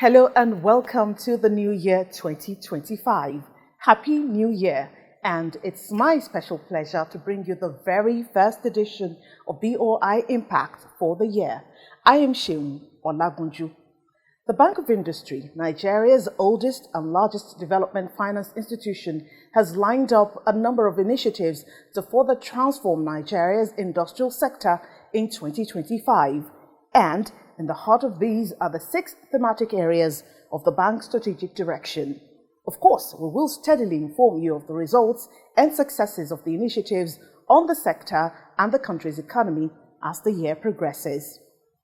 Hello and welcome to the new year 2025. Happy New Year! And it's my special pleasure to bring you the very first edition of BOI Impact for the year. I am Sheun Olagunju. The Bank of Industry, Nigeria's oldest and largest development finance institution, has lined up a number of initiatives to further transform Nigeria's industrial sector in 2025. And in the heart of these are the 6 thematic areas of the bank's strategic direction. Of course, we will steadily inform you of the results and successes of the initiatives on the sector and the country's economy as the year progresses.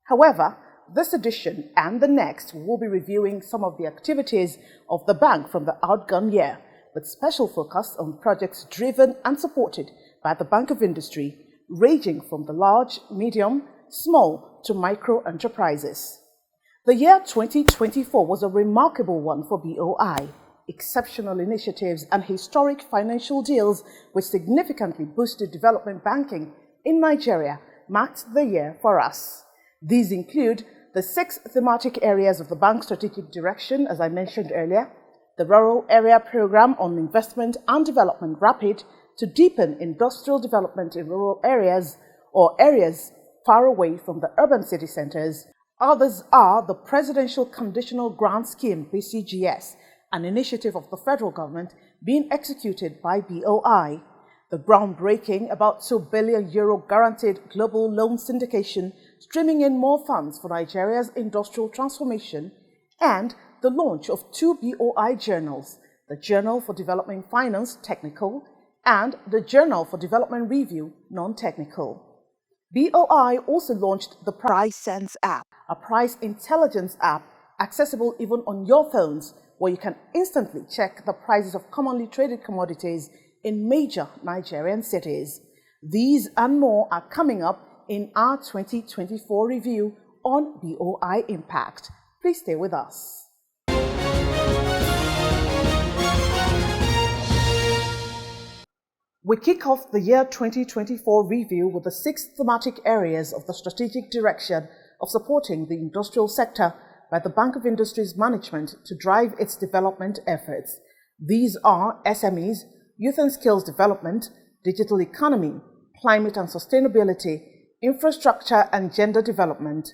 However, this edition and the next will be reviewing some of the activities of the bank from the outgone year, with special focus on projects driven and supported by the Bank of Industry, ranging from the large, medium, small to micro enterprises. The year 2024 was a remarkable one for BOI. Exceptional initiatives and historic financial deals which significantly boosted development banking in Nigeria marked the year for us. These include the 6 thematic areas of the bank's strategic direction, as I mentioned earlier, the Rural Area Program on Investment and Development Rapid to deepen industrial development in rural areas or areas far away from the urban city centers. Others are the Presidential Conditional Grant Scheme, PCGS, an initiative of the federal government being executed by BOI, the groundbreaking about €2 billion guaranteed global loan syndication, streaming in more funds for Nigeria's industrial transformation, and the launch of 2 BOI journals, the Journal for Development Finance Technical and the Journal for Development Review Non-Technical. BOI also launched the Price Sense app, a price intelligence app accessible even on your phones, where you can instantly check the prices of commonly traded commodities in major Nigerian cities. These and more are coming up in our 2024 review on BOI Impact. Please stay with us. We kick off the year 2024 review with the 6 thematic areas of the strategic direction of supporting the industrial sector by the Bank of Industry's management to drive its development efforts. These are SMEs, youth and skills development, digital economy, climate and sustainability, infrastructure and gender development.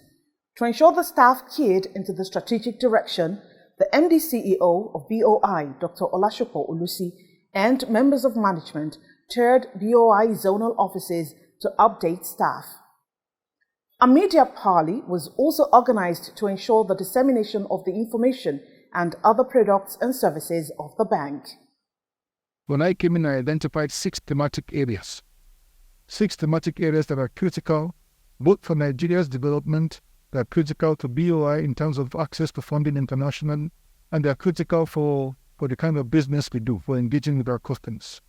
To ensure the staff keyed into the strategic direction, the MD CEO of BOI, Dr. Olashopo Olusi, and members of management toured BOI zonal offices to update staff. A media parley was also organized to ensure the dissemination of the information and other products and services of the bank. When I came in, I identified 6 thematic areas. 6 thematic areas that are critical both for Nigeria's development, they are critical to BOI in terms of access to funding internationally, and they are critical for the kind of business we do, for engaging with our customers.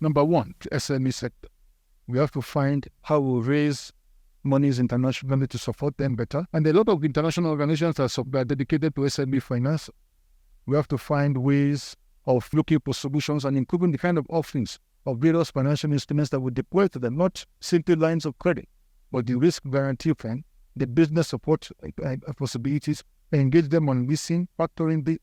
Number 1, the SME sector. We have to find how we raise monies internationally to support them better. And a lot of international organizations are dedicated to SME finance. We have to find ways of looking for solutions and improving the kind of offerings of various financial instruments that we deploy to them, not simply lines of credit, but the risk guarantee plan, the business support possibilities, engage them on leasing, factoring,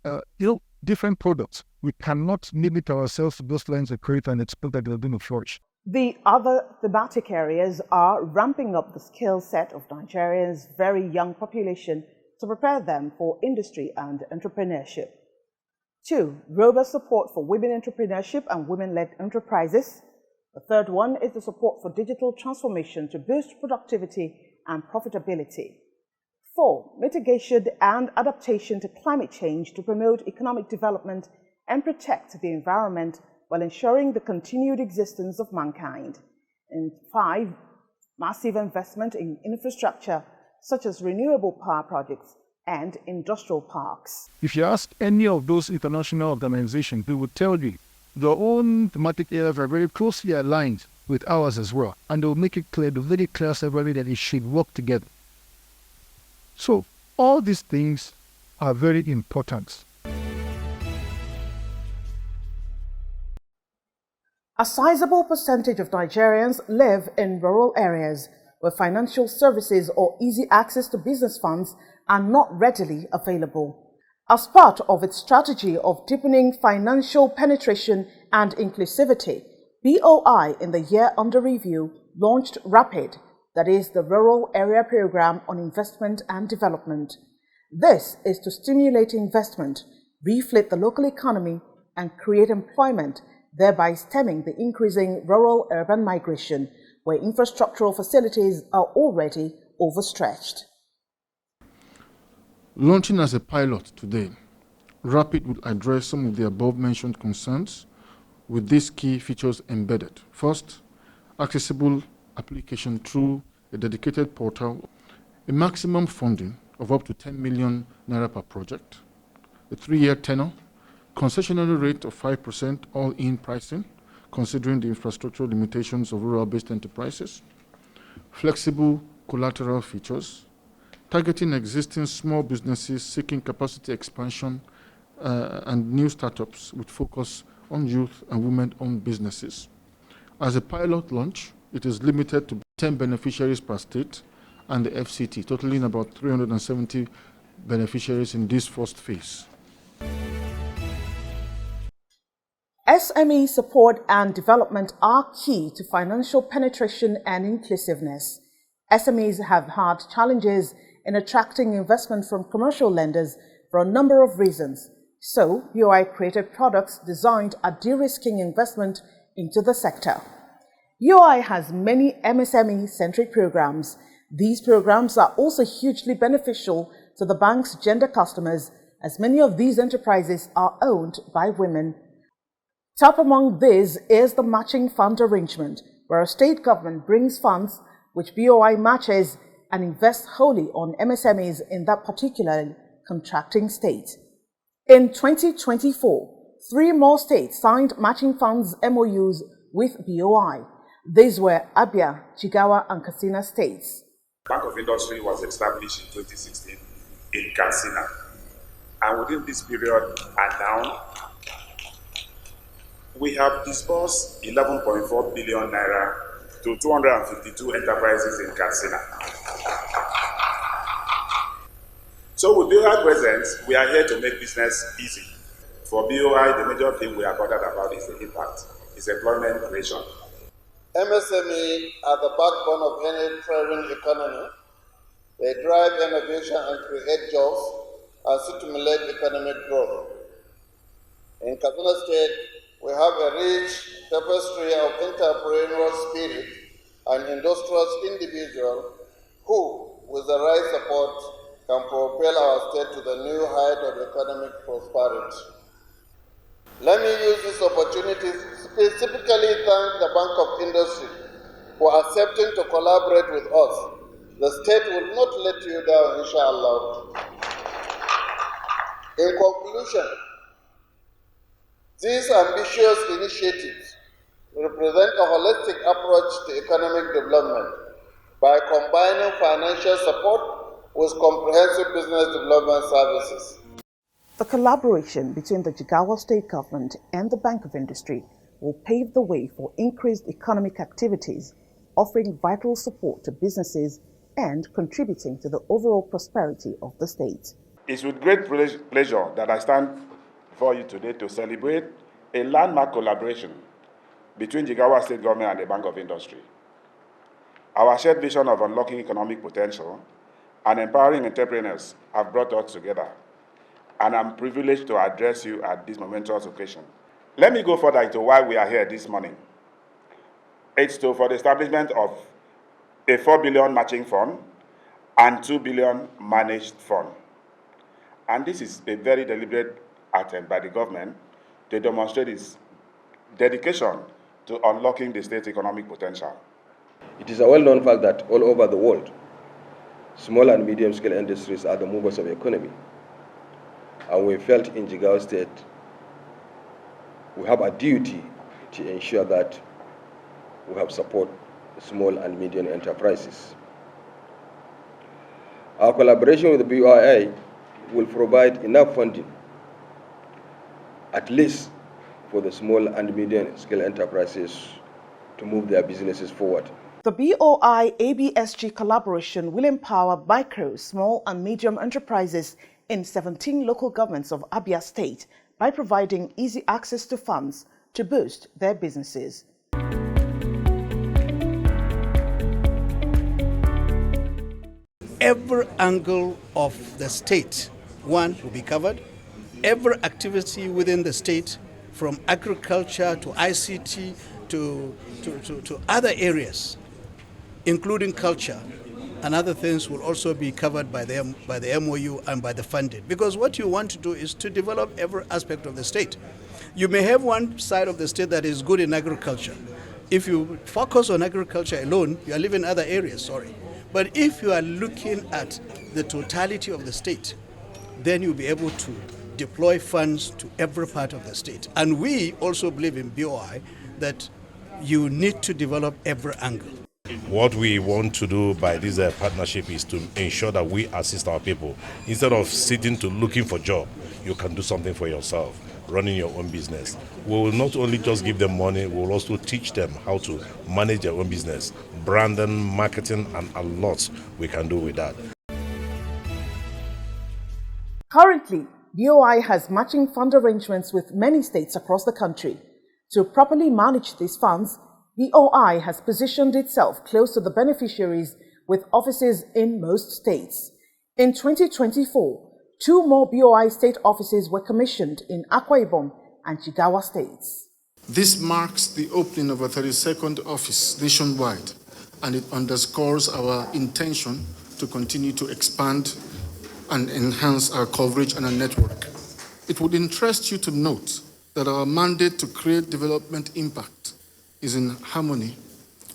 different products. We cannot limit ourselves to those lines of credit and expect that they're going to flourish. The other thematic areas are ramping up the skill set of Nigeria's very young population to prepare them for industry and entrepreneurship. 2, robust support for women entrepreneurship and women-led enterprises. The third one is the support for digital transformation to boost productivity and profitability. 4, mitigation and adaptation to climate change to promote economic development and protect the environment while ensuring the continued existence of mankind. And 5, massive investment in infrastructure such as renewable power projects and industrial parks. If you ask any of those international organizations, they will tell you their own thematic areas are very closely aligned with ours as well. And they will make it clear, very clear to everybody that it should work together. So all these things are very important. A sizable percentage of Nigerians live in rural areas where financial services or easy access to business funds are not readily available. As part of its strategy of deepening financial penetration and inclusivity, BOI in the year under review launched RAPID, that is the Rural Area Program on Investment and Development. This is to stimulate investment, reflate the local economy, and create employment, thereby stemming the increasing rural-urban migration, where infrastructural facilities are already overstretched. Launching as a pilot today, RAPID will address some of the above-mentioned concerns with these key features embedded. First, accessible application through a dedicated portal, a maximum funding of up to 10 million naira per project, a 3-year tenure, concessionary rate of 5% all-in pricing, considering the infrastructural limitations of rural-based enterprises, flexible collateral features, targeting existing small businesses seeking capacity expansion and new startups with focus on youth and women-owned businesses. As a pilot launch, it is limited to 10 beneficiaries per state and the FCT, totaling about 370 beneficiaries in this first phase. SME support and development are key to financial penetration and inclusiveness. SMEs have had challenges in attracting investment from commercial lenders for a number of reasons. So, BOI created products designed at de-risking investment into the sector. BOI has many MSME-centric programs. These programs are also hugely beneficial to the bank's gender customers, as many of these enterprises are owned by women. Top among these is the matching fund arrangement, where a state government brings funds which BOI matches and invests wholly on MSMEs in that particular contracting state. In 2024, 3 more states signed matching funds MOUs with BOI. These were Abia, Jigawa, and Katsina states. Bank of Industry was established in 2016 in Katsina, and within this period and now, we have disbursed 11.4 billion naira to 252 enterprises in Katsina. So with BOI presence, we are here to make business easy. For BOI, the major thing we are bothered about is the impact, is employment creation. MSME are the backbone of any thriving economy. They drive innovation and create jobs and stimulate economic growth. In Katsina State, we have a rich tapestry of entrepreneurial spirit and industrious individuals who, with the right support, can propel our state to the new height of economic prosperity. Let me use this opportunity to specifically thank the Bank of Industry for accepting to collaborate with us. The state will not let you down, inshallah. In conclusion, these ambitious initiatives represent a holistic approach to economic development by combining financial support with comprehensive business development services. The collaboration between the Jigawa State Government and the Bank of Industry will pave the way for increased economic activities, offering vital support to businesses and contributing to the overall prosperity of the state. It's with great pleasure that I stand before you today to celebrate a landmark collaboration between Jigawa State Government and the Bank of Industry. Our shared vision of unlocking economic potential and empowering entrepreneurs have brought us together, and I'm privileged to address you at this momentous occasion. Let me go further into why we are here this morning. It's for the establishment of a 4 billion matching fund and 2 billion managed fund. And this is a very deliberate attempt by the government to demonstrate its dedication to unlocking the state's economic potential. It is a well-known fact that all over the world, small and medium-scale industries are the movers of the economy. And we felt in Jigawa State, we have a duty to ensure that we have support small and medium enterprises. Our collaboration with the BOI will provide enough funding, at least for the small and medium-scale enterprises to move their businesses forward. The BOI-ABSG collaboration will empower micro, small and medium enterprises in 17 local governments of Abia State by providing easy access to funds to boost their businesses. Every angle of the state, one, will be covered. Every activity within the state, from agriculture to ICT to other areas, including culture and other things, will also be covered by the MOU and by the funding. Because what you want to do is to develop every aspect of the state. You may have one side of the state that is good in agriculture. If you focus on agriculture alone, you are leaving other areas, sorry. But if you are looking at the totality of the state, then you'll be able to deploy funds to every part of the state. And we also believe in BOI that you need to develop every angle. What we want to do by this partnership is to ensure that we assist our people. Instead of sitting to looking for job, you can do something for yourself, running your own business. We will not only just give them money, we will also teach them how to manage their own business, branding, marketing, and a lot we can do with that. Currently, BOI has matching fund arrangements with many states across the country. To properly manage these funds, BOI has positioned itself close to the beneficiaries with offices in most states. In 2024, 2 more BOI state offices were commissioned in Akwa Ibom and Jigawa states. This marks the opening of a 32nd office nationwide, and it underscores our intention to continue to expand and enhance our coverage and our network. It would interest you to note that our mandate to create development impact is in harmony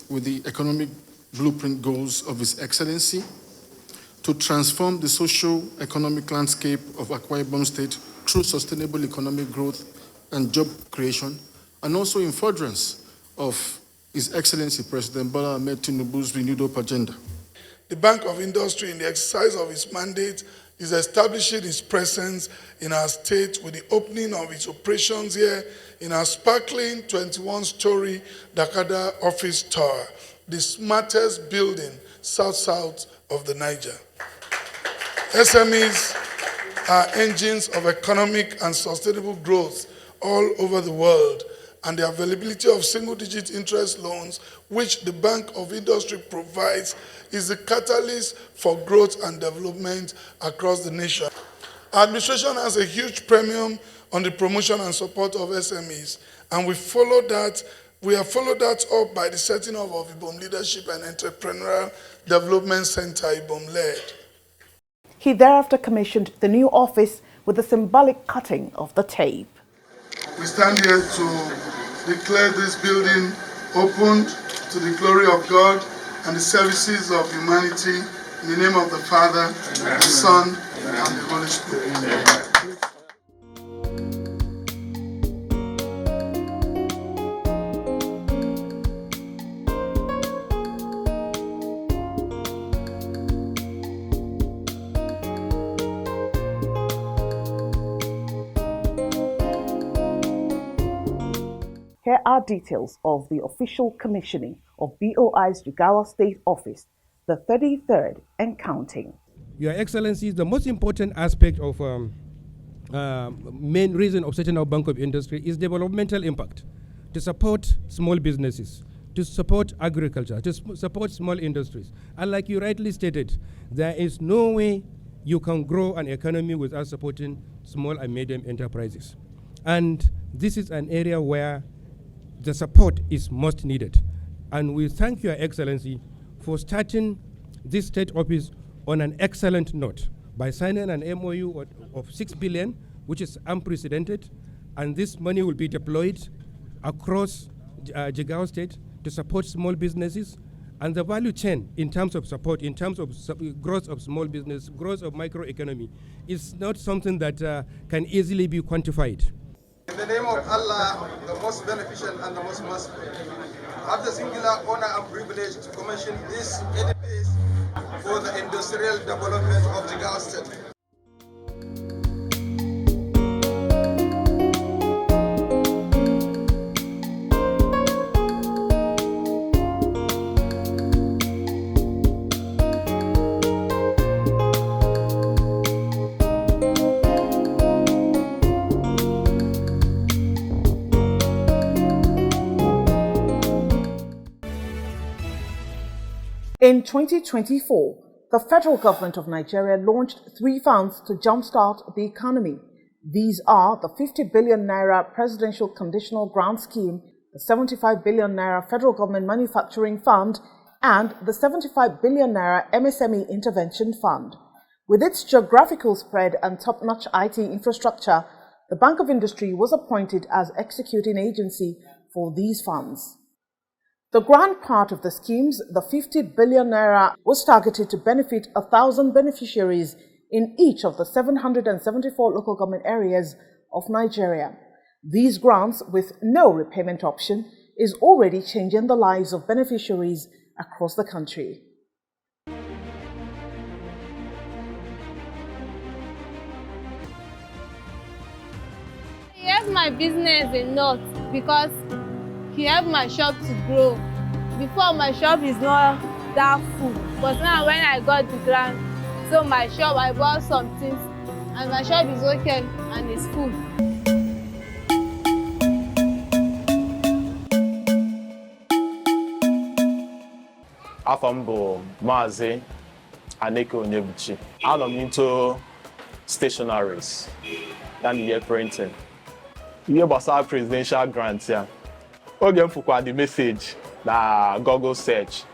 with the economic blueprint goals of His Excellency to transform the socio-economic landscape of Akwa Ibom State through sustainable economic growth and job creation, and also in furtherance of His Excellency President Bola Ahmed Tinubu's renewed hope agenda. The Bank of Industry, in the exercise of its mandate, is establishing its presence in our state with the opening of its operations here in our sparkling 21-story Dakada office tower, the smartest building south-south of the Niger. SMEs are engines of economic and sustainable growth all over the world, and the availability of single-digit interest loans, which the Bank of Industry provides, is the catalyst for growth and development across the nation. Our administration has a huge premium on the promotion and support of SMEs, and we have followed that up by the setting up of Ibom Leadership and Entrepreneurial Development Center, Ibom-led. He thereafter commissioned the new office with the symbolic cutting of the tape. We stand here to declare this building opened to the glory of God and the services of humanity, in the name of the Father, the Son, and the Holy Spirit. Here are details of the official commissioning of BOI's Jigawa State Office, the 33rd and counting. Your Excellency, the most important aspect of main reason of setting up Bank of Industry is developmental impact, to support small businesses, to support agriculture, to support small industries. And like you rightly stated, there is no way you can grow an economy without supporting small and medium enterprises. And this is an area where the support is most needed. And we thank Your Excellency for starting this state office on an excellent note by signing an MOU of 6 billion, which is unprecedented, and this money will be deployed across Jigawa State to support small businesses, and the value chain in terms of support, in terms of growth of small business, growth of microeconomy, is not something that can easily be quantified. In the name of Allah, the most beneficent and the most merciful, I have the singular honor and privilege to commission this edifice for the industrial development of Jigawa State. In 2024, the federal government of Nigeria launched 3 funds to jumpstart the economy. These are the 50 billion naira Presidential Conditional Grant Scheme, the 75 billion naira Federal Government Manufacturing Fund, and the 75 billion naira MSME Intervention Fund. With its geographical spread and top-notch IT infrastructure, the Bank of Industry was appointed as executing agency for these funds. The grant part of the schemes, the 50 billion naira, was targeted to benefit 1,000 beneficiaries in each of the 774 local government areas of Nigeria. These grants, with no repayment option, is already changing the lives of beneficiaries across the country. He helped my business a lot because he helped my shop to grow. Before, my shop is not that full, but now when I got the grant, so my shop, I bought some things and my shop is okay and it's full. Afam bụ Maazị Aneke Onyebuchi. I'm into stationaries and year printing. Ihe gbasara presidential grant ya. Oge m fụkwa the message na Google search.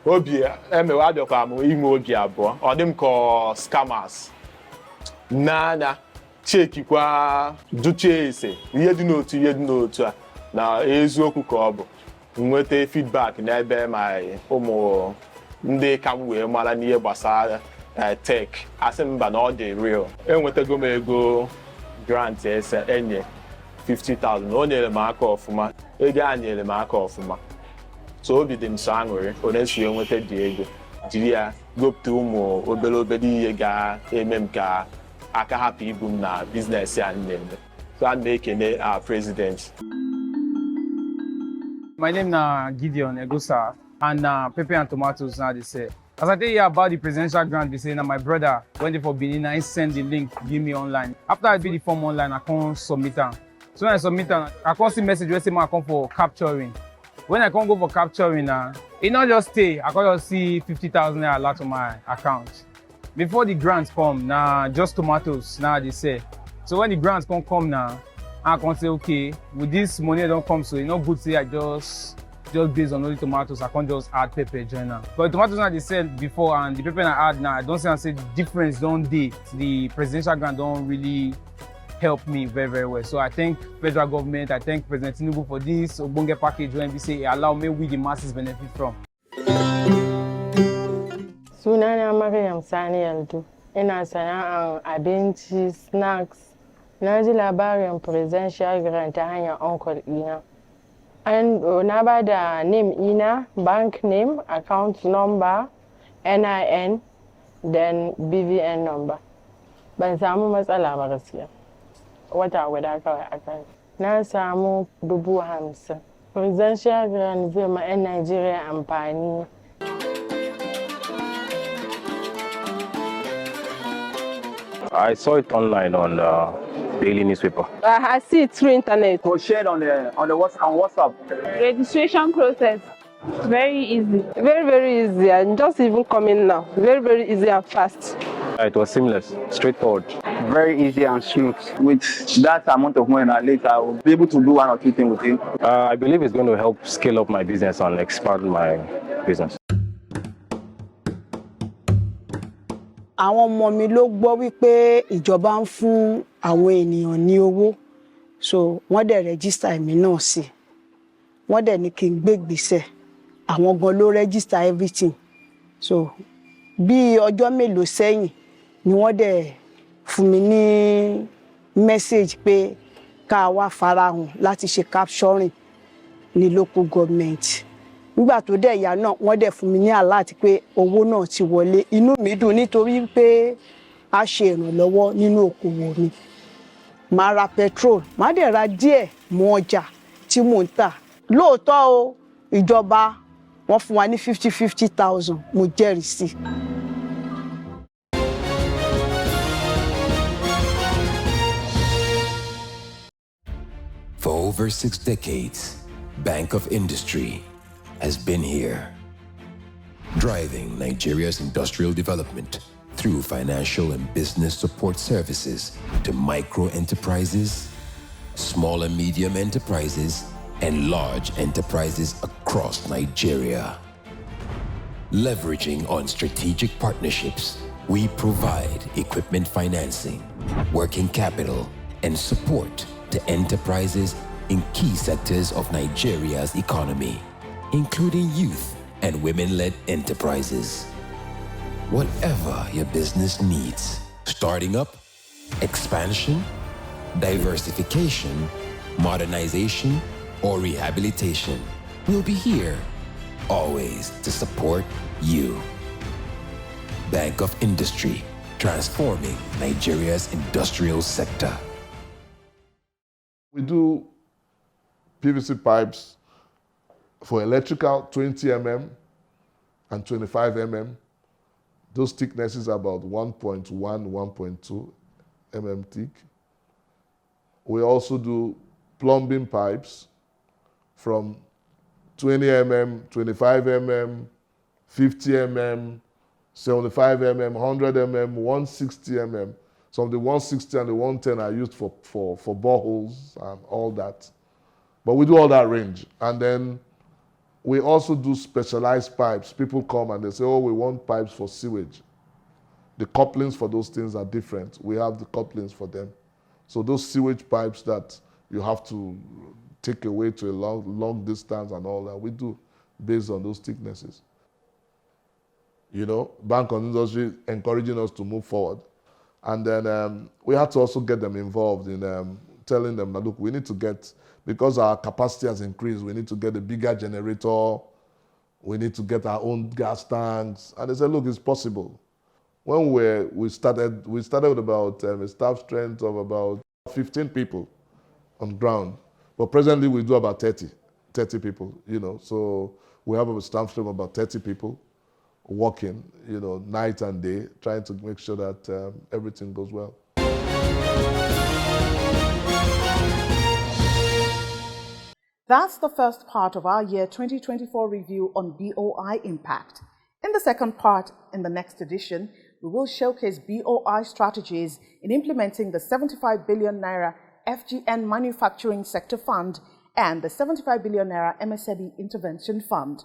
Obi emewe abịakwa m ime obi abụọ. Ọ dị m ka scammers. Na chekikwa duche ese. Ihe dị n'otu a na eziokwu ka ọ bụ. Nweta feedback n'ebe ma ụmụ ndị ka m wee mara n'ihe gbasara tech. Asị mba na ọ dị real. Enwetago m ego grant enye 50,000. O nyere m aka ọfụma. Ego a nyere m aka ọfụma. So obi dị m so aṅụrị onye si enweta dị ego. Jiri ya gopụta ụmụ obere ihe ga-eme m ka aka hapụ ibu m na biznes ya na-eme. So a na-ekene our president. My name is Gideon Egusa, and pepper and tomatoes now they say. As I tell you about the presidential grant, they say now my brother went for Benin, I send the link, give me online. After I do the form online, I can submit them. So when I submit them, I can see message where say I come for capturing. When I can't go for capturing, it not just stay, I can just see 50,000 naira lot on my account. Before the grants come, now just tomatoes, now they say. So when the grants come now, I can say, okay, with this money don't come, so it's not good to say I just based on only tomatoes, I can't just add pepper join now. But the tomatoes now they said before and the pepper I add now, I don't say the difference don't dey. The presidential grant don't really help me very, very well. So I thank federal government, I thank President Tinubu for this Obonge package when we say allow me we the masses benefit from. Sunana Maryam Sani Yaldu. Ina sana'an abinci, snacks. Na ji labarin presidential grant ta hanyar uncle ina. Na ba da name ina, bank name, account number, NIN, then BVN number. Ban samu matsala ba gaskiya. Wata guda kawai akan. Na samu 50,000. Presidential grant zai ma 'yan Najeriya amfani. I saw it online on daily newspaper. I see it through internet. So shared on WhatsApp. Registration process, very easy. Very, very easy and just even coming now. Very, very easy and fast. It was seamless, straightforward. Very easy and smooth. With that amount of money later, I will be able to do 1 or 2 things with it. I believe it's going to help scale up my business and expand my business. Àwọn ọmọ mi ló gbọ́ wípé ìjọba ń fún àwọn ènìyàn ní owó, so wọ́n dẹ̀ register èmi náà sí. Wọ́n dẹ̀ ní kí n gbé ìgbésẹ̀. Àwọn gan ló register everything. So bí ọjọ́ mélòó sẹ́yìn ni wọ́n dẹ̀ fún mi ní message pé ká wá farahàn láti ṣe capturing ní local government. Nígbà tó dẹ̀ yá náà wọ́n dẹ̀ fún mi ní alert pé owó náà ti wọlé. Inú mi dùn nítorí pé a ṣe ìrànlọ́wọ́ nínú okòwò mi. Màá ra petrol, màá dẹ̀ ra díẹ̀ mọ́ ọjà tí mò ń tà. Lóòótọ́ o, ìjọba wọ́n fún wa ní 50,000, mo jẹ́rìí sí. For over 6 decades, Bank of Industry has been here, driving Nigeria's industrial development through financial and business support services to micro enterprises, small and medium enterprises, and large enterprises across Nigeria. Leveraging on strategic partnerships, we provide equipment financing, working capital, and support to enterprises in key sectors of Nigeria's economy, including youth and women-led enterprises. Whatever your business needs, starting up, expansion, diversification, modernization, or rehabilitation, we'll be here, always to support you. Bank of Industry, transforming Nigeria's industrial sector. We do PVC pipes for electrical, 20 mm and 25 mm. Those thicknesses are about 1.1, 1.2 mm thick. We also do plumbing pipes from 20 mm, 25 mm, 50 mm, 75 mm, 100 mm, 160 mm. Some of the 160 and the 110 are used for boreholes and all that. But we do all that range. And then we also do specialized pipes. People come and they say, oh, we want pipes for sewage. The couplings for those things are different. We have the couplings for them. So those sewage pipes that you have to take away to a long distance and all that, we do based on those thicknesses. You know, Bank of Industry encouraging us to move forward. And then we had to also get them involved in telling them that, look, we need to get, because our capacity has increased, we need to get a bigger generator, we need to get our own gas tanks. And they said, look, it's possible. When we started with about a staff strength of about 15 people on ground. But presently we do about 30 people, you know. So we have a staff strength of about 30 people working, you know, night and day, trying to make sure that everything goes well. That's the first part of our year 2024 review on BOI Impact. In the second part, in the next edition, we will showcase BOI strategies in implementing the 75 billion naira FGN Manufacturing Sector Fund and the 75 billion naira MSME Intervention Fund.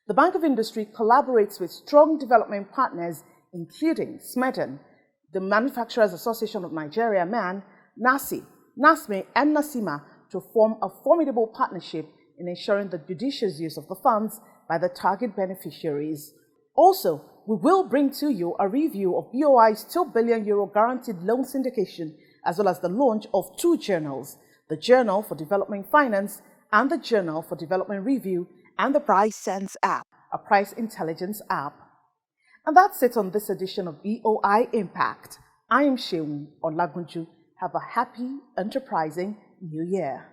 The Bank of Industry collaborates with strong development partners, including SMEDAN, the Manufacturers Association of Nigeria, MAN, NASI, NASME, and NASIMA to form a formidable partnership in ensuring the judicious use of the funds by the target beneficiaries. Also, we will bring to you a review of BOI's €2 billion guaranteed loan syndication, as well as the launch of 2 journals, the Journal for Development Finance and the Journal for Development Review, and the Price Sense app, a price intelligence app. And that's it on this edition of BOI Impact. I am Sheung Olagunju. Have a happy, enterprising New Year.